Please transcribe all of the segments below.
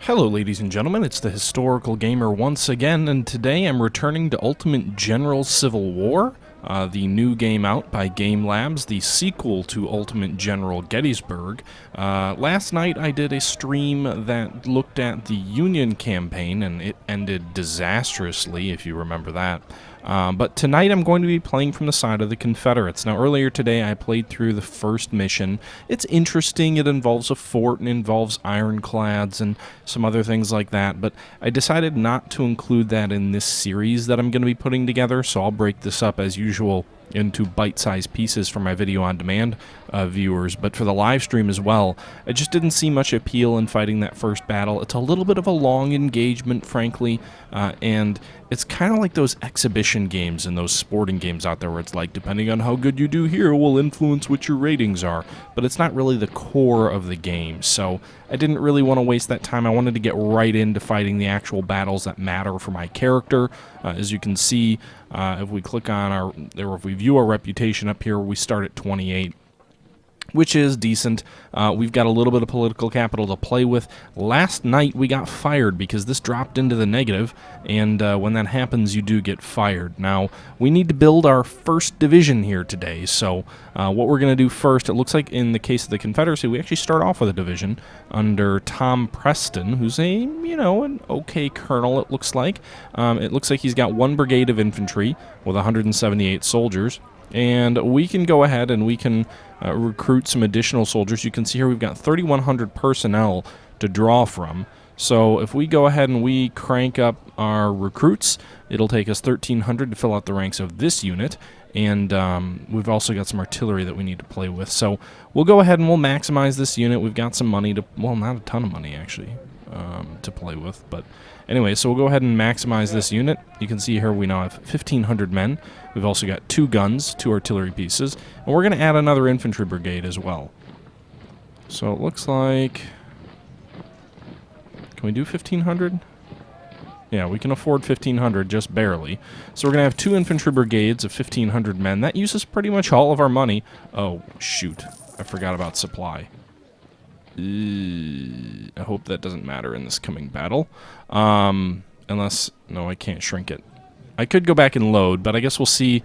Hello ladies and gentlemen, it's the Historical Gamer once again, and today I'm returning to Ultimate General Civil War, the new game out by Game Labs, the sequel to Ultimate General Gettysburg. Last night I did a stream that looked at the Union campaign, and it ended disastrously, if you remember that. But tonight I'm going to be playing from the side of the Confederates. Now earlier today I played through the first mission. It's interesting, it involves a fort and involves ironclads and some other things like that, but I decided not to include that in this series that I'm going to be putting together, so I'll break this up as usual into bite-sized pieces for my video on demand viewers, but for the live stream as well. I just didn't see much appeal in fighting that first battle. It's a little bit of a long engagement, frankly, and it's kind of like those exhibition games and those sporting games out there where it's like, depending on how good you do here will influence what your ratings are, but it's not really the core of the game, so I didn't really want to waste that time. I wanted to get right into fighting the actual battles that matter for my character. As you can see, if we click on or if we view our reputation up here, we start at 28. Which is decent. We've got a little bit of political capital to play with. Last night we got fired because this dropped into the negative, and when that happens you do get fired. Now, we need to build our first division here today, so what we're going to do first, it looks like in the case of the Confederacy, we actually start off with a division under Tom Preston, who's a, an okay colonel, it looks like. It looks like he's got one brigade of infantry with 178 soldiers. And we can go ahead and we can recruit some additional soldiers. You can see here we've got 3,100 personnel to draw from. So if we go ahead and we crank up our recruits, it'll take us 1,300 to fill out the ranks of this unit. And we've also got some artillery that we need to play with. So we'll go ahead and we'll maximize this unit. We've got some money to, well, not a ton of money actually, to play with. But anyway, so we'll go ahead and maximize this unit. You can see here we now have 1,500 men. We've also got 2 guns, 2 artillery pieces, and we're going to add another infantry brigade as well. So it looks like... Can we do 1,500? Yeah, we can afford 1,500, just barely. So we're going to have 2 infantry brigades of 1,500 men. That uses pretty much all of our money. Oh, shoot. I forgot about supply. I hope that doesn't matter in this coming battle. Unless... No, I can't shrink it. I could go back and load, but I guess we'll see.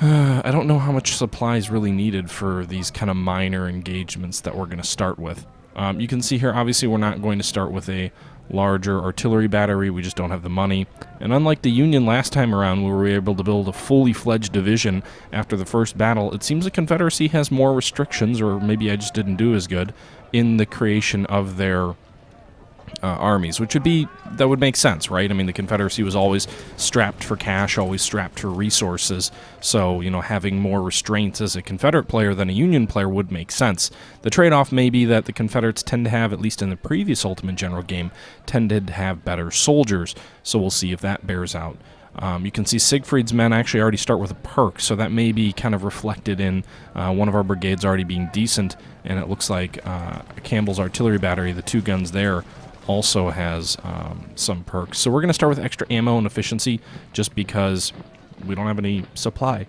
I don't know how much supply is really needed for these kind of minor engagements that we're going to start with. You can see here, obviously, we're not going to start with a larger artillery battery. We just don't have the money. And unlike the Union last time around, where we were able to build a fully fledged division after the first battle, it seems the Confederacy has more restrictions, or maybe I just didn't do as good, in the creation of their armies, which would make sense, right? I mean, the Confederacy was always strapped for cash, always strapped for resources, so, having more restraints as a Confederate player than a Union player would make sense. The trade-off may be that the Confederates tend to have, at least in the previous Ultimate General game, tended to have better soldiers, so we'll see if that bears out. You can see Siegfried's men actually already start with a perk, so that may be kind of reflected in one of our brigades already being decent, and it looks like Campbell's artillery battery, the 2 guns there, also has some perks. So we're going to start with extra ammo and efficiency just because we don't have any supply.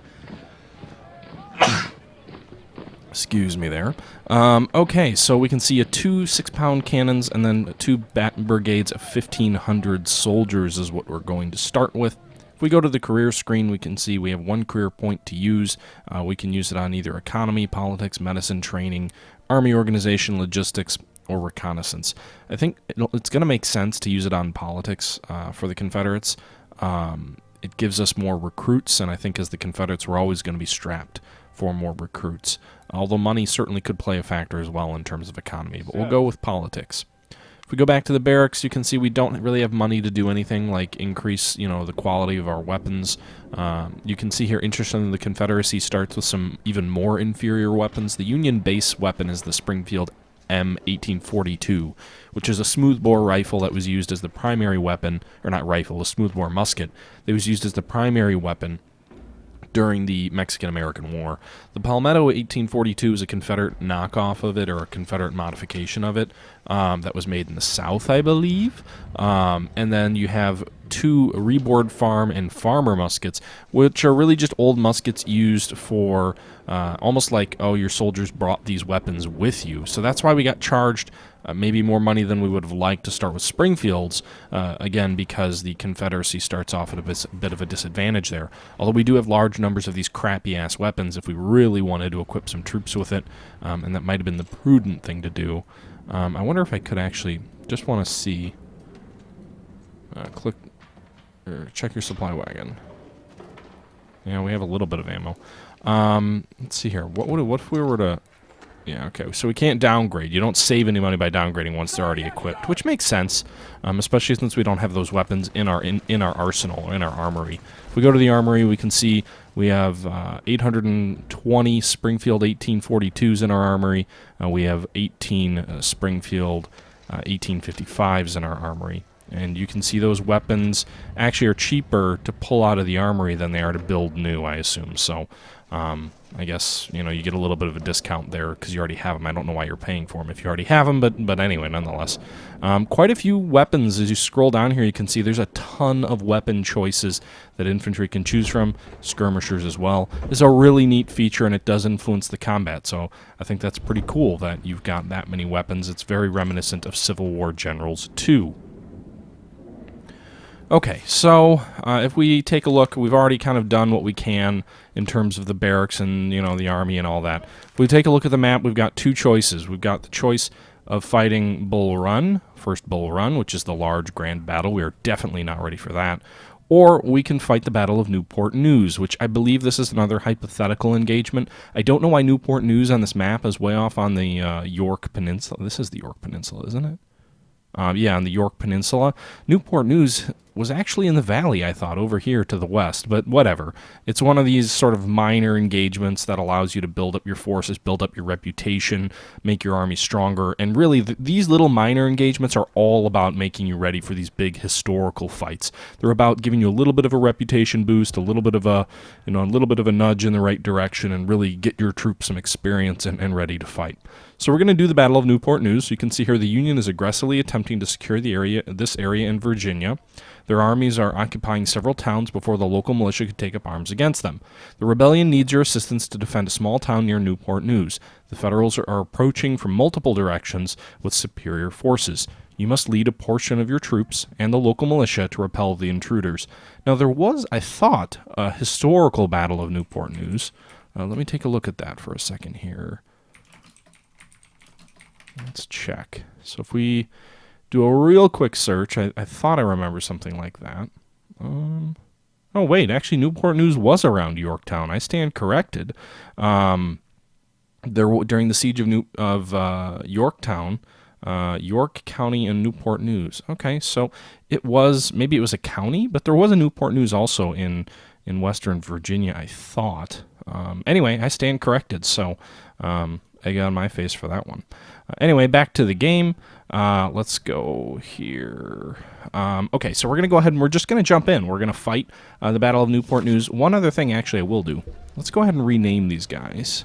Excuse me there. Okay, so we can see 2 6-pound cannons and then 2 brigades of 1,500 soldiers is what we're going to start with. If we go to the career screen, we can see we have 1 career point to use. We can use it on either economy, politics, medicine, training, army organization, logistics, or reconnaissance. I think it's going to make sense to use it on politics for the Confederates. It gives us more recruits, and I think as the Confederates, we're always going to be strapped for more recruits. Although money certainly could play a factor as well in terms of economy, but we'll go with politics. If we go back to the barracks, you can see we don't really have money to do anything like increase, the quality of our weapons. You can see here, interestingly, the Confederacy starts with some even more inferior weapons. The Union base weapon is the Springfield M1842, which is a smoothbore rifle that was used as the primary weapon, or not rifle, a smoothbore musket that was used as the primary weapon during the Mexican-American War. The Palmetto 1842 is a Confederate knockoff of it, or a Confederate modification of it, that was made in the South, I believe. And then you have two reboard farm and farmer muskets, which are really just old muskets used for almost like, oh, your soldiers brought these weapons with you. So that's why we got charged maybe more money than we would have liked to start with Springfield's, again, because the Confederacy starts off at a bit of a disadvantage there. Although we do have large numbers of these crappy-ass weapons if we really wanted to equip some troops with it, and that might have been the prudent thing to do. I wonder if I could actually, just want to see, check your supply wagon. Yeah, we have a little bit of ammo. Let's see here. What if we were to... Yeah, okay. So we can't downgrade. You don't save any money by downgrading once they're already equipped, which makes sense, especially since we don't have those weapons in our arsenal, or in our armory. If we go to the armory, we can see we have 820 Springfield 1842s in our armory. We have 18 Springfield 1855s in our armory. And you can see those weapons actually are cheaper to pull out of the armory than they are to build new, I assume. So, I guess, you know, you get a little bit of a discount there because you already have them. I don't know why you're paying for them if you already have them, but anyway, nonetheless. Quite a few weapons. As you scroll down here, you can see there's a ton of weapon choices that infantry can choose from, skirmishers as well. This is a really neat feature, and it does influence the combat, so I think that's pretty cool that you've got that many weapons. It's very reminiscent of Civil War generals, too. Okay, so if we take a look, we've already kind of done what we can in terms of the barracks and, you know, the army and all that. If we take a look at the map, we've got two choices. We've got the choice of fighting Bull Run, first Bull Run, which is the large grand battle. We are definitely not ready for that. Or we can fight the Battle of Newport News, which I believe this is another hypothetical engagement. I don't know why Newport News on this map is way off on the York Peninsula. This is the York Peninsula, isn't it? Yeah, on the York Peninsula. Newport News was actually in the valley, I thought, over here to the west, but whatever. It's one of these sort of minor engagements that allows you to build up your forces, build up your reputation, make your army stronger, and really these little minor engagements are all about making you ready for these big historical fights. They're about giving you a little bit of a reputation boost, a little bit of a, you know, a little bit of a nudge in the right direction, and really get your troops some experience and ready to fight. So we're going to do the Battle of Newport News. You can see here the Union is aggressively attempting to secure this area in Virginia. Their armies are occupying several towns before the local militia could take up arms against them. The rebellion needs your assistance to defend a small town near Newport News. The Federals are approaching from multiple directions with superior forces. You must lead a portion of your troops and the local militia to repel the intruders. Now there was, I thought, a historical Battle of Newport News. Let me take a look at that for a second here. Let's check. So if we do a real quick search, I thought I remember something like that. Oh, wait, actually Newport News was around Yorktown. I stand corrected. During the siege of Yorktown, York County and Newport News. Okay, so maybe it was a county, but there was a Newport News also in Western Virginia, I thought. Anyway, I stand corrected, so egg on my face for that one. Anyway, back to the game. Let's go here. Okay, so we're going to go ahead and we're just going to jump in. We're going to fight the Battle of Newport News. One other thing, actually, I will do. Let's go ahead and rename these guys.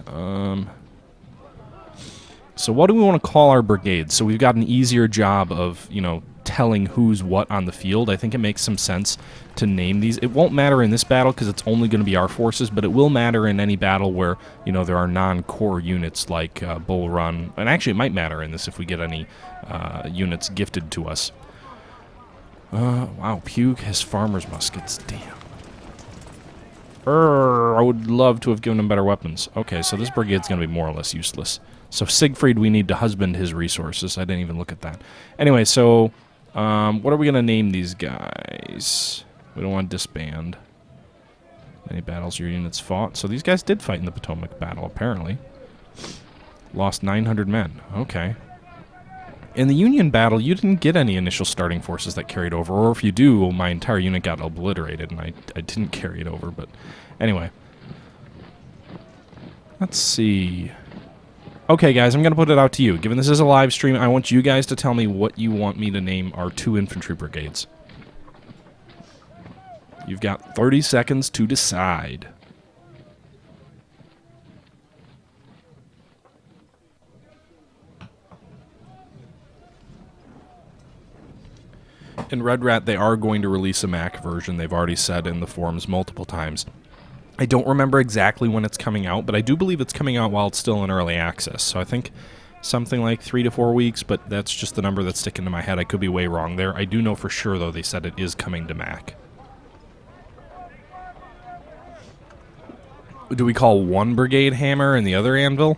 So what do we want to call our brigades? So we've got an easier job of, you know, telling who's what on the field. I think it makes some sense to name these. It won't matter in this battle because it's only going to be our forces, but it will matter in any battle where, you know, there are non-core units like Bull Run. And actually it might matter in this if we get any units gifted to us. Wow, Pugue has farmer's muskets. Damn. I would love to have given him better weapons. Okay, so this brigade's going to be more or less useless. So Siegfried, we need to husband his resources. I didn't even look at that. Anyway, so what are we going to name these guys? We don't want to disband. Any battles your units fought? So these guys did fight in the Potomac battle, apparently. Lost 900 men. Okay. In the Union battle, you didn't get any initial starting forces that carried over. Or if you do, my entire unit got obliterated, and I didn't carry it over. But anyway. Let's see. Okay, guys, I'm going to put it out to you. Given this is a live stream, I want you guys to tell me what you want me to name our 2 infantry brigades. You've got 30 seconds to decide. In Red Rat, they are going to release a Mac version. They've already said in the forums multiple times. I don't remember exactly when it's coming out, but I do believe it's coming out while it's still in early access. So I think something like 3 to 4 weeks, but that's just the number that's sticking to my head. I could be way wrong there. I do know for sure, though, they said it is coming to Mac. Do we call one brigade hammer and the other anvil?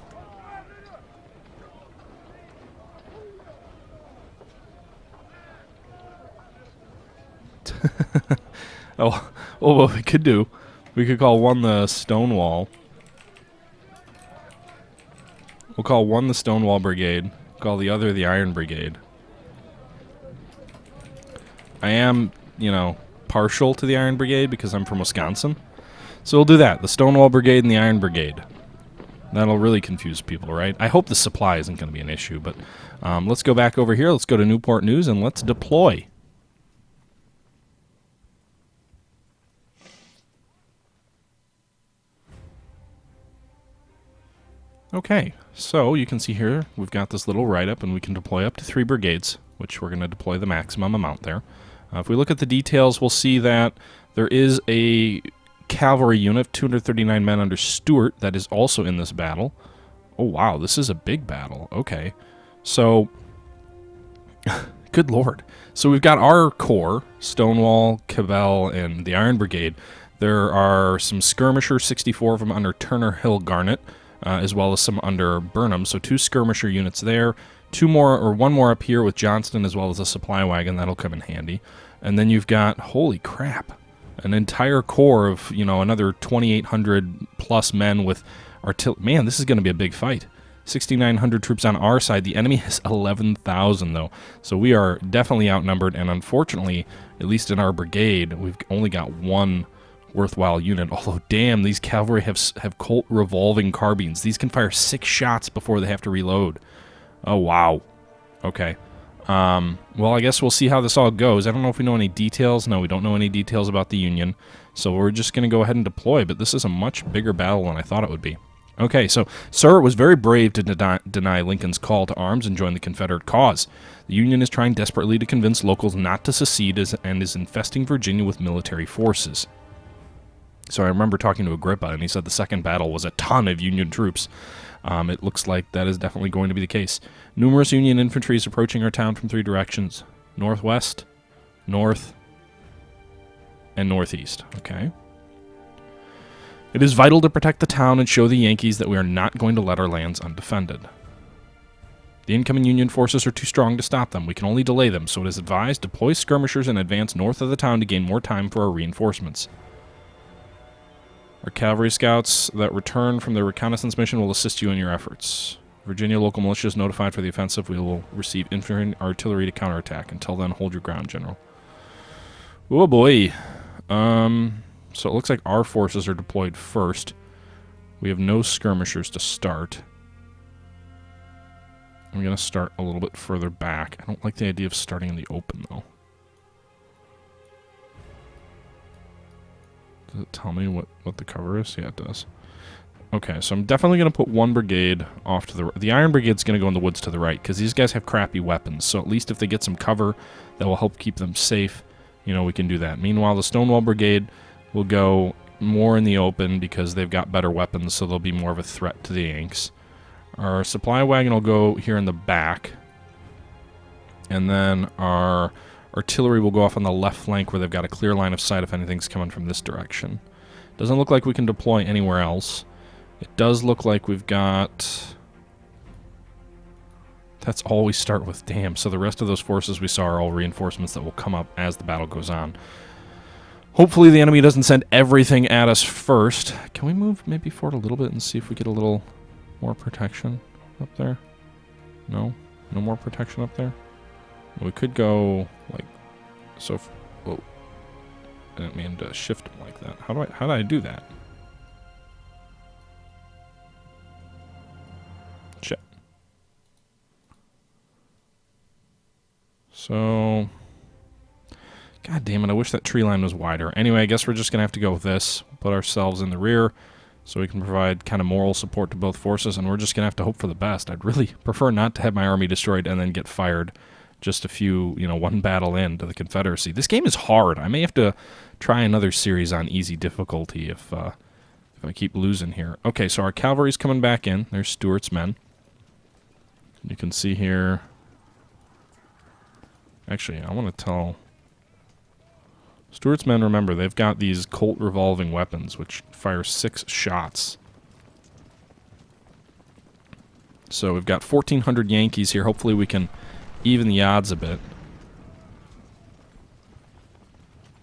Oh, what we could do, we could call one the Stonewall. We'll call one the Stonewall Brigade, call the other the Iron Brigade. I am, you know, partial to the Iron Brigade because I'm from Wisconsin. So we'll do that, the Stonewall Brigade and the Iron Brigade. That'll really confuse people, right? I hope the supply isn't going to be an issue, but let's go back over here. Let's go to Newport News and let's deploy. Okay, so you can see here we've got this little write-up, and we can deploy up to 3 brigades, which we're going to deploy the maximum amount there. If we look at the details, we'll see that there is a cavalry unit of 239 men under Stuart that is also in this battle. Oh, wow, this is a big battle. Okay, so, good lord. So we've got our corps, Stonewall, Cavell, and the Iron Brigade. There are some skirmishers, 64 of them under Turner Hill Garnet, as well as some under Burnham. So 2 skirmisher units there, 2 more or 1 more up here with Johnston, as well as a supply wagon. That'll come in handy. And then you've got, holy crap, an entire corps of, you know, another 2,800 plus men with artillery. Man, this is going to be a big fight. 6,900 troops on our side. The enemy has 11,000 though. So we are definitely outnumbered, and unfortunately, at least in our brigade, we've only got 1 worthwhile unit. Although, damn, these cavalry have Colt revolving carbines. These can fire 6 shots before they have to reload. Oh, wow. Okay. Well, I guess we'll see how this all goes. I don't know if we know any details. No, we don't know any details about the Union. So we're just going to go ahead and deploy, but this is a much bigger battle than I thought it would be. Okay, so Sir was very brave to deny Lincoln's call to arms and join the Confederate cause. The Union is trying desperately to convince locals not to secede and is infesting Virginia with military forces. So I remember talking to Agrippa, and he said the second battle was a ton of Union troops. It looks like that is definitely going to be the case. Numerous Union infantry is approaching our town from 3 directions. Northwest, north, and northeast. Okay. It is vital to protect the town and show the Yankees that we are not going to let our lands undefended. The incoming Union forces are too strong to stop them. We can only delay them, so it is advised deploy skirmishers and advance north of the town to gain more time for our reinforcements. Our cavalry scouts that return from their reconnaissance mission will assist you in your efforts. Virginia local militia is notified for the offensive. We will receive infantry and artillery to counterattack. Until then, hold your ground, General. Oh boy. So it looks like our forces are deployed first. We have no skirmishers to start. I'm going to start a little bit further back. I don't like the idea of starting in the open, though. Does it tell me what the cover is? Yeah, it does. Okay, so I'm definitely going to put 1 brigade off to the right. The Iron Brigade's going to go in the woods to the right, because these guys have crappy weapons. So at least if they get some cover that will help keep them safe, you know, we can do that. Meanwhile, the Stonewall Brigade will go more in the open because they've got better weapons, so they'll be more of a threat to the Yanks. Our supply wagon will go here in the back. And then our artillery will go off on the left flank where they've got a clear line of sight if anything's coming from this direction. Doesn't look like we can deploy anywhere else. It does look like we've got... That's all we start with. Damn, so the rest of those forces we saw are all reinforcements that will come up as the battle goes on. Hopefully the enemy doesn't send everything at us first. Can we move maybe forward a little bit and see if we get a little more protection up there? No? No more protection up there? We could go like so. Whoa! I didn't mean to shift them like that. How did I do that? Shit. So, god damn it! I wish that tree line was wider. Anyway, I guess we're just gonna have to go with this. Put ourselves in the rear, so we can provide kind of moral support to both forces, and we're just gonna have to hope for the best. I'd really prefer not to have my army destroyed and then get fired. Just a few, you know, 1 battle into the Confederacy. This game is hard. I may have to try another series on easy difficulty if I keep losing here. Okay, so our cavalry's coming back in. There's Stuart's men. You can see here. Actually, I want to tell Stuart's men, remember, they've got these Colt revolving weapons, which fire 6 shots. So we've got 1,400 Yankees here. Hopefully we can even the odds a bit.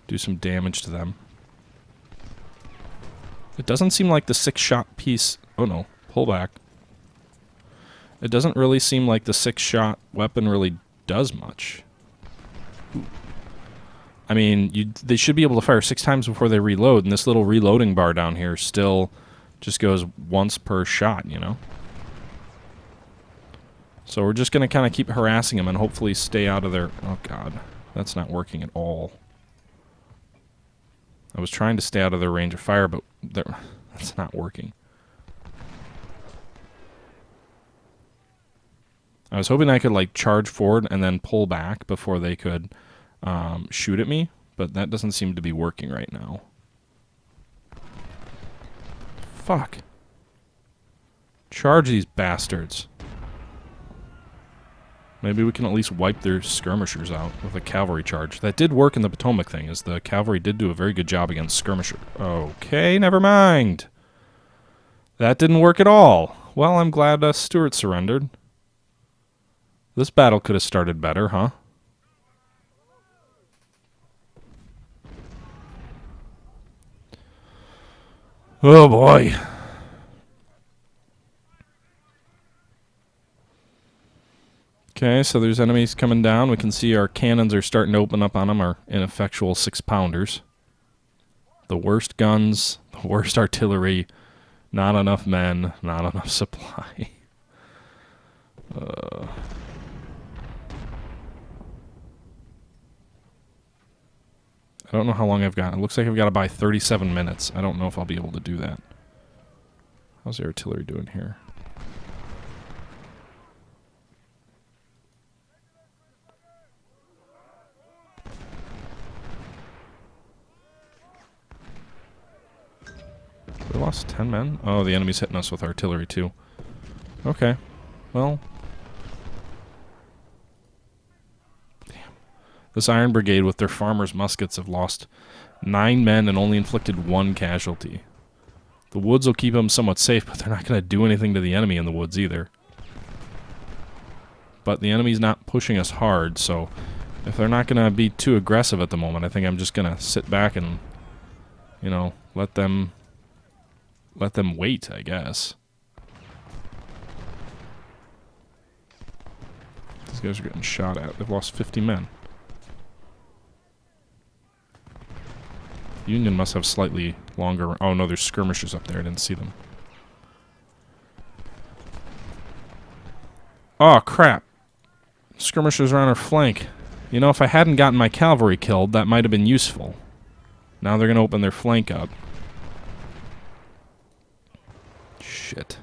Do some damage to them. It doesn't seem like the 6-shot piece... Oh no, pull back. It doesn't really seem like the 6-shot weapon really does much. I mean, they should be able to fire 6 times before they reload, and this little reloading bar down here still just goes once per shot, you know? So we're just going to kind of keep harassing them and hopefully stay out of their... Oh, God. That's not working at all. I was trying to stay out of their range of fire, but that's not working. I was hoping I could, like, charge forward and then pull back before they could shoot at me, but that doesn't seem to be working right now. Fuck. Charge these bastards. Maybe we can at least wipe their skirmishers out with a cavalry charge. That did work in the Potomac thing, as the cavalry did do a very good job against skirmishers. Okay, never mind. That didn't work at all. Well, I'm glad Stuart surrendered. This battle could have started better, huh? Oh boy. Okay, so there's enemies coming down. We can see our cannons are starting to open up on them, our ineffectual 6-pounders. The worst guns, the worst artillery, not enough men, not enough supply. I don't know how long I've got. It looks like I've got to buy 37 minutes. I don't know if I'll be able to do that. How's the artillery doing here? We lost 10 men? Oh, the enemy's hitting us with artillery too. Okay. Well. Damn. This Iron Brigade with their farmers' muskets have lost 9 men and only inflicted 1 casualty. The woods will keep them somewhat safe, but they're not going to do anything to the enemy in the woods either. But the enemy's not pushing us hard, so if they're not going to be too aggressive at the moment, I think I'm just going to sit back and, you know, let them wait, I guess. These guys are getting shot at. They've lost 50 men. Union must have slightly longer... Oh, no, there's skirmishers up there. I didn't see them. Oh, crap. Skirmishers are on our flank. You know, if I hadn't gotten my cavalry killed, that might have been useful. Now they're going to open their flank up. Shit.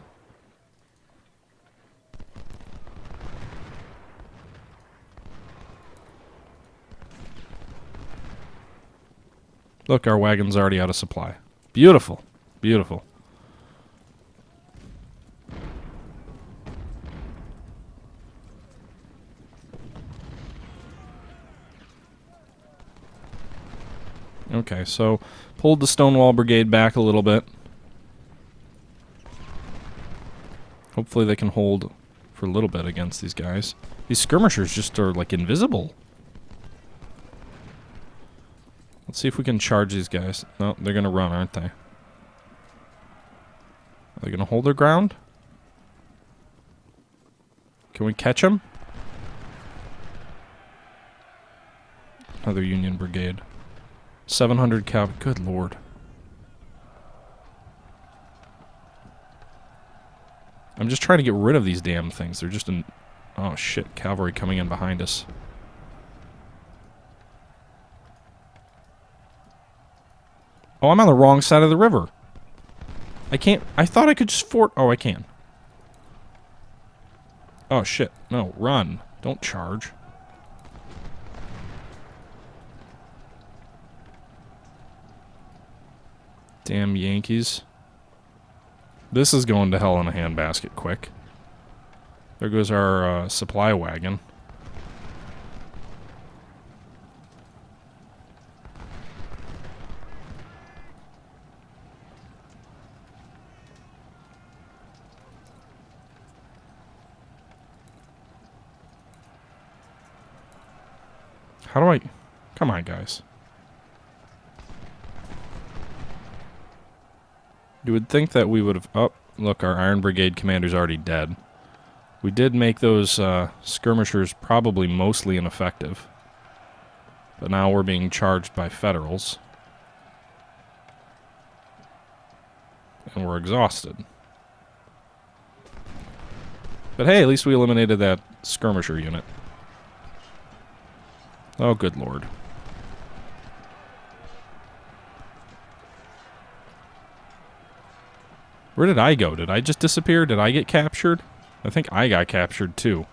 Look, our wagon's already out of supply. Beautiful. Beautiful. Okay, so pulled the Stonewall Brigade back a little bit. Hopefully they can hold for a little bit against these guys. These skirmishers just are, like, invisible. Let's see if we can charge these guys. No, they're going to run, aren't they? Are they going to hold their ground? Can we catch them? Another Union Brigade. 700 cav. Good lord. I'm just trying to get rid of these damn things. They're just in... Oh, shit. Cavalry coming in behind us. Oh, I'm on the wrong side of the river. I can't... I thought I could just fort... Oh, I can. Oh, shit. No, run. Don't charge. Damn Yankees. This is going to hell in a handbasket quick. There goes our supply wagon. How do I... Come on, guys. You would think that we would have... Oh, look, our Iron Brigade commander's already dead. We did make those skirmishers probably mostly ineffective. But now we're being charged by Federals. And we're exhausted. But hey, at least we eliminated that skirmisher unit. Oh, good lord. Where did I go? Did I just disappear? Did I get captured? I think I got captured too.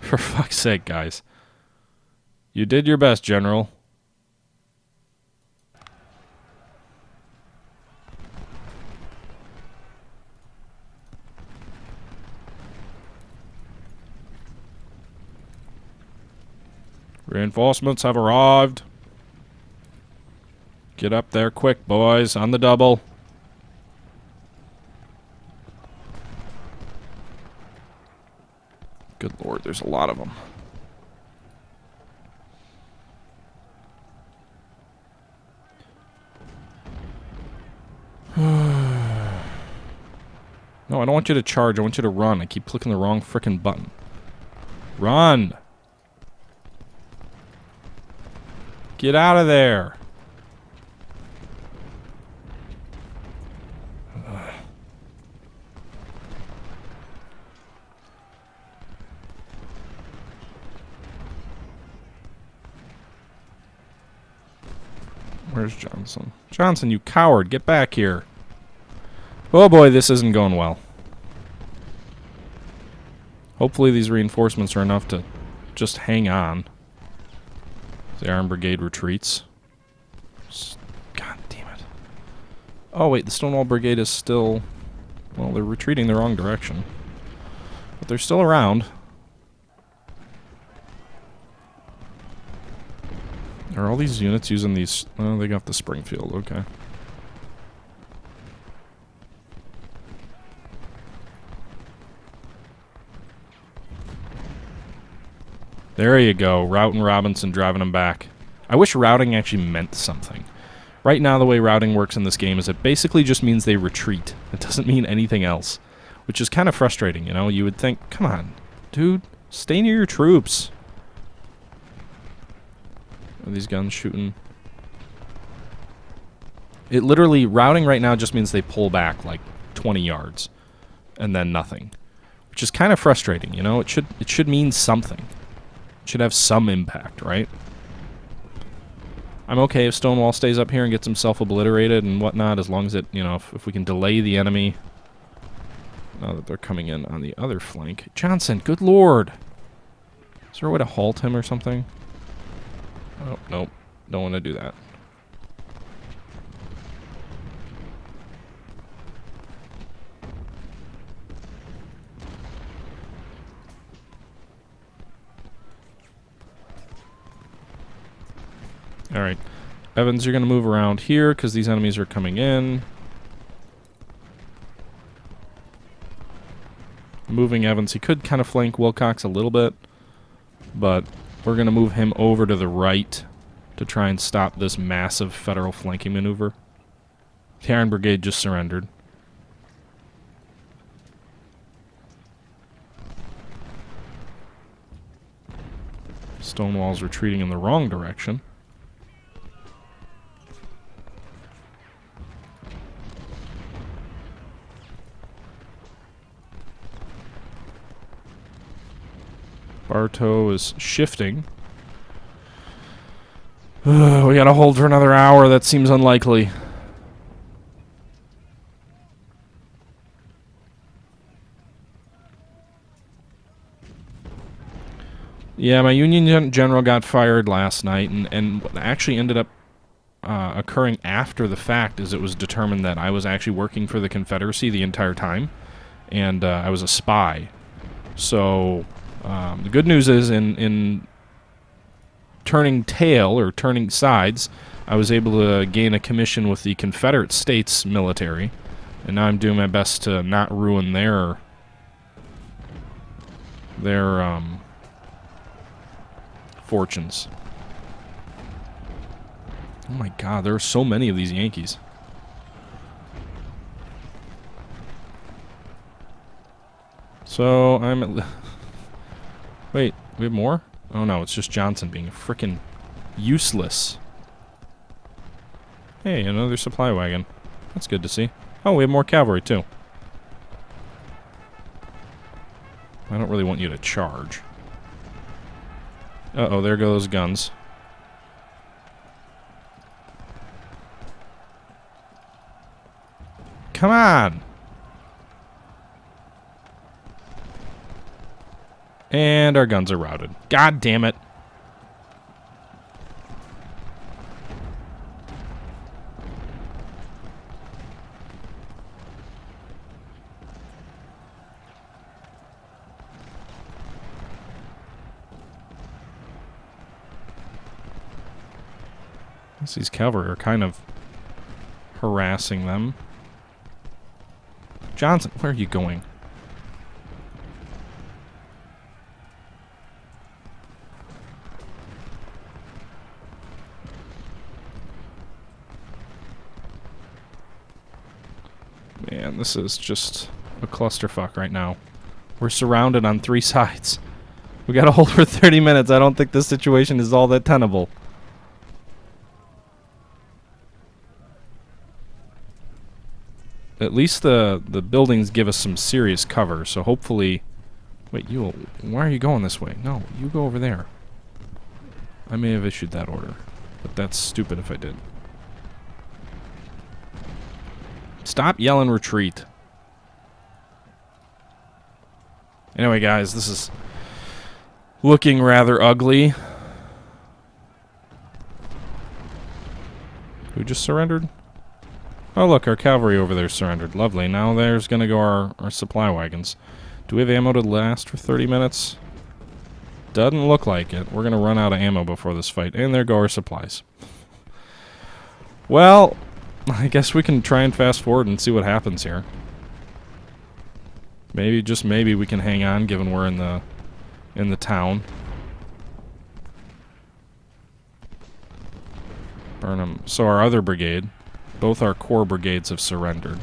For fuck's sake, guys. You did your best, General. Reinforcements have arrived. Get up there quick, boys, on the double. Good lord, there's a lot of them. No, I don't want you to charge. I want you to run. I keep clicking the wrong frickin' button. Run! Get out of there! Where's Johnson? Johnson, you coward! Get back here! Oh boy, this isn't going well. Hopefully these reinforcements are enough to just hang on. The Iron Brigade retreats. God damn it. Oh wait, the Stonewall Brigade is still... Well, they're retreating the wrong direction. But they're still around. Are all these units using these... Oh, they got the Springfield, okay. There you go, Rout and Robinson driving them back. I wish routing actually meant something. Right now, the way routing works in this game is it basically just means they retreat. It doesn't mean anything else, which is kind of frustrating, you know? You would think, come on, dude, stay near your troops. Are these guns shooting? It literally, routing right now just means they pull back like 20 yards and then nothing, which is kind of frustrating, you know? It should mean something. Should have some impact, right? I'm okay if Stonewall stays up here and gets himself obliterated and whatnot, as long as it, you know, if we can delay the enemy. Now that they're coming in on the other flank. Johnson, good lord! Is there a way to halt him or something? Oh, nope. Don't want to do that. Alright. Evans, you're going to move around here because these enemies are coming in. Moving Evans. He could kind of flank Wilcox a little bit, but we're going to move him over to the right to try and stop this massive Federal flanking maneuver. The Iron Brigade just surrendered. Stonewall's retreating in the wrong direction. Bartow is shifting. We gotta hold for another hour. That seems unlikely. Yeah, my Union general got fired last night, and what actually ended up occurring after the fact is it was determined that I was actually working for the Confederacy the entire time, and I was a spy. So the good news is in turning tail or turning sides, I was able to gain a commission with the Confederate States military, and now I'm doing my best to not ruin their fortunes. Oh my God, there are so many of these Yankees. So I'm at wait, we have more? Oh no, it's just Johnson being frickin' useless. Hey, another supply wagon. That's good to see. Oh, we have more cavalry too. I don't really want you to charge. Uh-oh, there go those guns. Come on! And our guns are routed. God damn it. These cavalry are kind of harassing them. Johnson, where are you going? Man, this is just a clusterfuck right now. We're surrounded on 3 sides. We gotta hold for 30 minutes. I don't think this situation is all that tenable. At least the buildings give us some serious cover, so hopefully... Wait, why are you going this way? No, you go over there. I may have issued that order, but that's stupid if I did. Stop yelling retreat. Anyway, guys, this is looking rather ugly. Who just surrendered? Oh, look, our cavalry over there surrendered. Lovely. Now there's going to go our supply wagons. Do we have ammo to last for 30 minutes? Doesn't look like it. We're going to run out of ammo before this fight. And there go our supplies. Well, I guess we can try and fast forward and see what happens here. Maybe, just maybe, we can hang on given we're in the town. Burn them. So our other brigade... Both our core brigades have surrendered.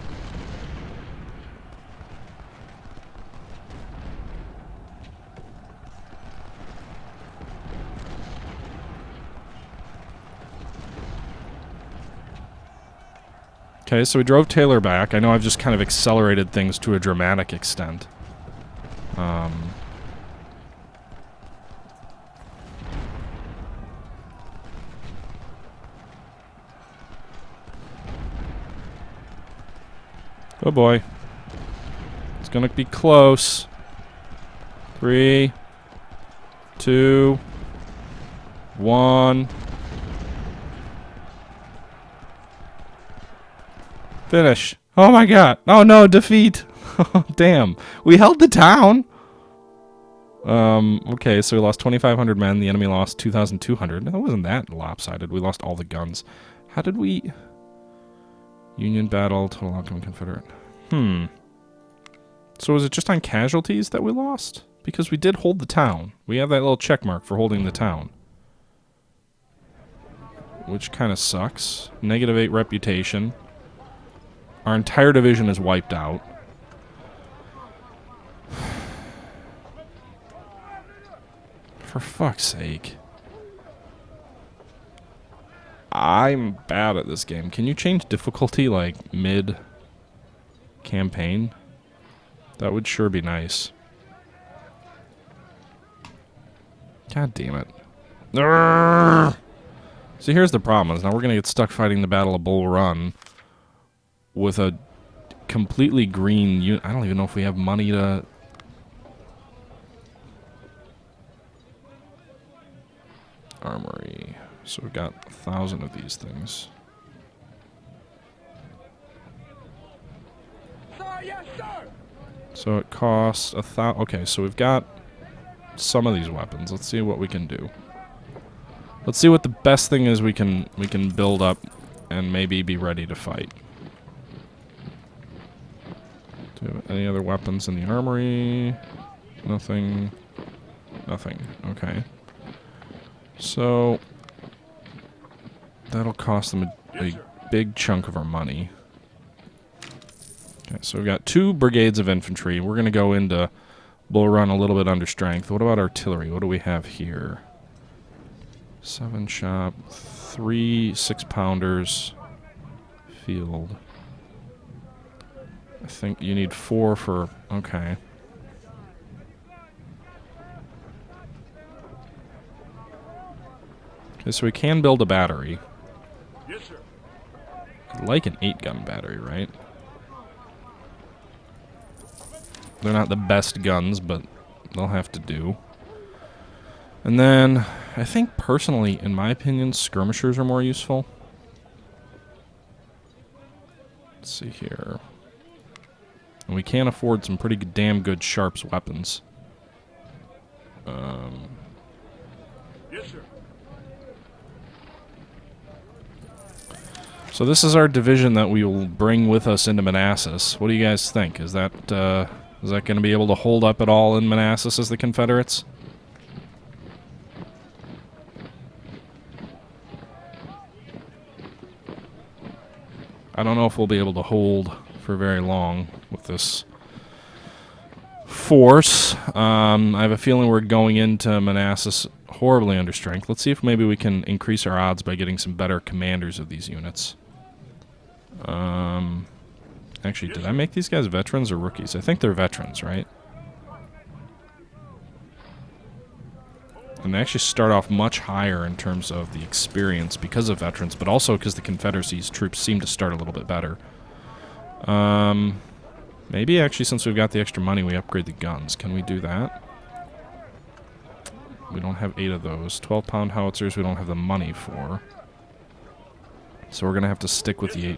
Okay, so we drove Taylor back. I know I've just kind of accelerated things to a dramatic extent. Oh boy. It's gonna be close. 3, 2, 1. Finish. Oh my god. Oh no, defeat. Damn. We held the town. Okay, so we lost 2,500 men. The enemy lost 2,200. That wasn't that lopsided. We lost all the guns. How did we... Union battle, total outcome Confederate. So was it just on casualties that we lost? Because we did hold the town. We have that little check mark for holding the town. Which kind of sucks. -8 reputation. Our entire division is wiped out. For fuck's sake. I'm bad at this game. Can you change difficulty, like, mid-campaign? That would sure be nice. God damn it. Urgh! See, here's the problem, is now we're gonna get stuck fighting the Battle of Bull Run with a completely green unit. I don't even know if we have money to... Armory. So we've got 1,000 of these things. Sir, yes, sir. So it costs okay, so we've got some of these weapons. Let's see what we can do. Let's see what the best thing is we can build up and maybe be ready to fight. Do we have any other weapons in the armory? Nothing. Nothing. Okay. So that'll cost them a big chunk of our money. Okay, so we've got 2 brigades of infantry. We're going to go into Bull Run a little bit under strength. What about artillery? What do we have here? 7 shop, 3 6-pounders, field. I think you need 4 for... Okay. Okay, so we can build a battery. Yes, sir. I'd like an 8-gun battery, right? They're not the best guns, but they'll have to do. And then, I think personally, in my opinion, skirmishers are more useful. Let's see here. And we can afford some pretty damn good Sharps weapons. Yes, sir. So this is our division that we will bring with us into Manassas. What do you guys think? Is that going to be able to hold up at all in Manassas as the Confederates? I don't know if we'll be able to hold for very long with this force. I have a feeling we're going into Manassas horribly under strength. Let's see if maybe we can increase our odds by getting some better commanders of these units. Actually, did I make these guys veterans or rookies? I think they're veterans, right? And they actually start off much higher in terms of the experience because of veterans, but also because the Confederacy's troops seem to start a little bit better. Maybe actually since we've got the extra money, we upgrade the guns. Can we do that? We don't have 8 of those. 12-pound howitzers we don't have the money for. So we're going to have to stick with the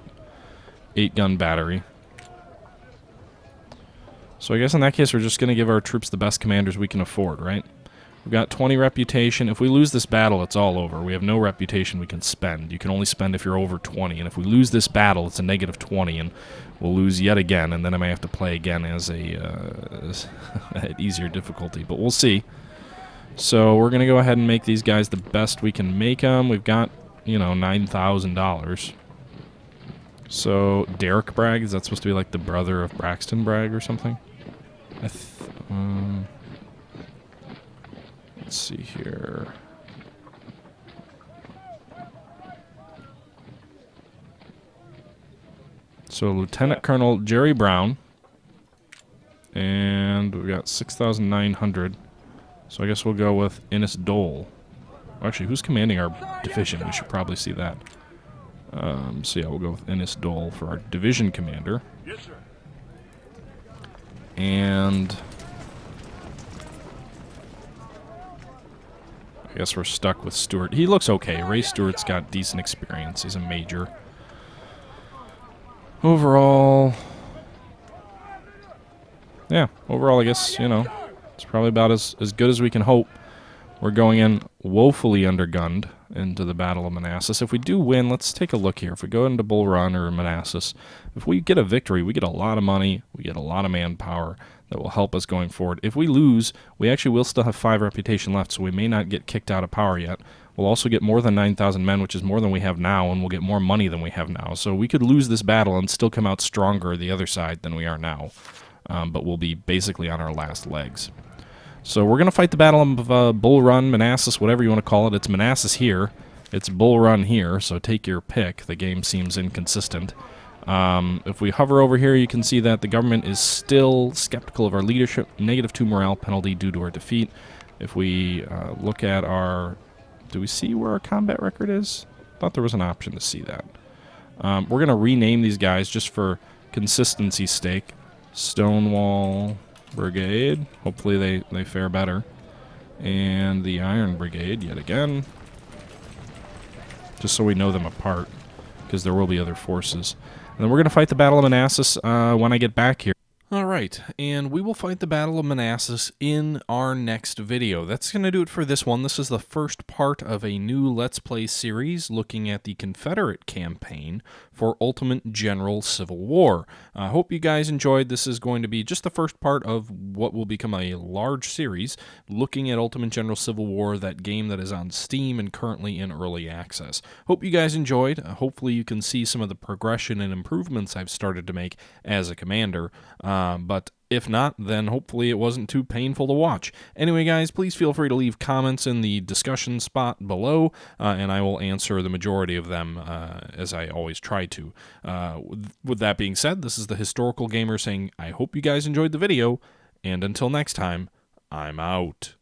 8-gun battery. So I guess in that case we're just going to give our troops the best commanders we can afford, right? We've got 20 reputation. If we lose this battle, it's all over. We have no reputation we can spend. You can only spend if you're over 20. And if we lose this battle, it's a negative 20, and we'll lose yet again. And then I may have to play again as at easier difficulty. But we'll see. So we're going to go ahead and make these guys the best we can make them. We've got, you know, $9,000. So Derek Bragg, is that supposed to be like the brother of Braxton Bragg or something? Let's see here. So Lieutenant Colonel Jerry Brown. And we got 6,900. So I guess we'll go with Innes Dole. Actually, who's commanding our division? We should probably see that. So yeah, we'll go with Innes Dole for our division commander. Yes, sir. And I guess we're stuck with Stewart. He looks okay. Ray Stewart's got decent experience. He's a major. Overall, yeah, overall I guess, you know, it's probably about as good as we can hope. We're going in woefully undergunned into the Battle of Manassas. If we do win, let's take a look here. If we go into Bull Run or Manassas, if we get a victory, we get a lot of money, we get a lot of manpower that will help us going forward. If we lose, we actually will still have 5 reputation left, so we may not get kicked out of power yet. We'll also get more than 9,000 men, which is more than we have now, and we'll get more money than we have now. So we could lose this battle and still come out stronger the other side than we are now. But we'll be basically on our last legs. So we're going to fight the Battle of Bull Run, Manassas, whatever you want to call it. It's Manassas here. It's Bull Run here, so take your pick. The game seems inconsistent. If we hover over here, you can see that the government is still skeptical of our leadership. -2 morale penalty due to our defeat. If we look at our... Do we see where our combat record is? I thought there was an option to see that. We're going to rename these guys just for consistency's sake. Stonewall Brigade. Hopefully they fare better. And the Iron Brigade, yet again. Just so we know them apart, because there will be other forces. And then we're going to fight the Battle of Manassas when I get back here. All right, and we will fight the Battle of Manassas in our next video. That's going to do it for this one. This is the first part of a new Let's Play series looking at the Confederate campaign for Ultimate General Civil War. I hope you guys enjoyed. This is going to be just the first part of what will become a large series looking at Ultimate General Civil War, that game that is on Steam and currently in early access. Hope you guys enjoyed. Hopefully you can see some of the progression and improvements I've started to make as a commander. But if not, then hopefully it wasn't too painful to watch. Anyway, guys, please feel free to leave comments in the discussion spot below, and I will answer the majority of them, as I always try to. With that being said, this is the Historical Gamer saying I hope you guys enjoyed the video, and until next time, I'm out.